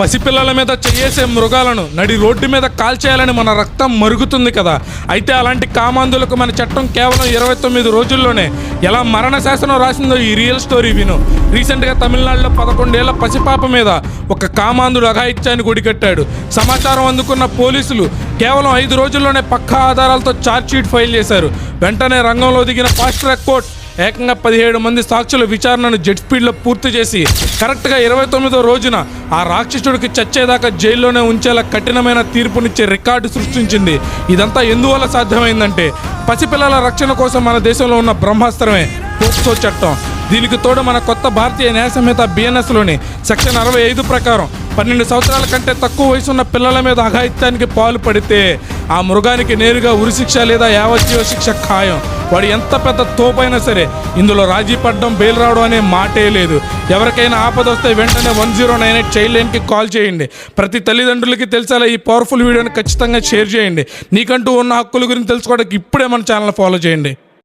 పసిపిల్లల మీద చేసే మృగాలను నడి రోడ్డు మీద కాల్చేయాలని మన రక్తం మరుగుతుంది కదా. అయితే అలాంటి కామాంధులకు మన చట్టం కేవలం 29 రోజుల్లోనే ఎలా మరణ శాసనం రాసిందో ఈ రియల్ స్టోరీ విను. రీసెంట్గా తమిళనాడులో 11 ఏళ్ల పసిపాప మీద ఒక కామాంధుడు అఘాయిత్యాన్ని గుడికట్టాడు. సమాచారం అందుకున్న పోలీసులు కేవలం 5 రోజుల్లోనే పక్కా ఆధారాలతో ఛార్జ్షీట్ ఫైల్ చేశారు. వెంటనే రంగంలో దిగిన ఫాస్ట్ ట్రాక్ కోర్ట్ ఏకంగా 17 మంది సాక్షుల విచారణను జెట్ స్పీడ్లో పూర్తి చేసి కరెక్ట్గా 29వ రోజున ఆ రాక్షసుడికి చచ్చేదాకా జైల్లోనే ఉంచేలా కఠినమైన తీర్పునిచ్చే రికార్డు సృష్టించింది. ఇదంతా ఎందువల్ల సాధ్యమైందంటే పసిపిల్లల రక్షణ కోసం మన దేశంలో ఉన్న బ్రహ్మాస్త్రమే పోక్సో చట్టం. దీనికి తోడు మన కొత్త భారతీయ న్యాయ సంహిత బిఎన్ఎస్లోని సెక్షన్ 65 ప్రకారం 12 సంవత్సరాల కంటే తక్కువ వయసున్న పిల్లల మీద అఘాయిత్యానికి పాల్పడితే ఆ మృగానికి నేరుగా ఉరిశిక్ష లేదా యావజ్జీవ శిక్ష ఖాయం. వాడు ఎంత పెద్ద తోపైనా సరే ఇందులో రాజీ పడడం, బెయిల్ రావడం అనే మాటే లేదు. ఎవరికైనా ఆపద వస్తే వెంటనే 1098 చైల్డ్ లైన్కి కాల్ చేయండి. ప్రతి తల్లిదండ్రులకి తెలిసేలా ఈ పవర్ఫుల్ వీడియోని ఖచ్చితంగా షేర్ చేయండి. నీకంటూ ఉన్న హక్కుల గురించి తెలుసుకోవడానికి ఇప్పుడే మన ఛానల్ ఫాలో చేయండి.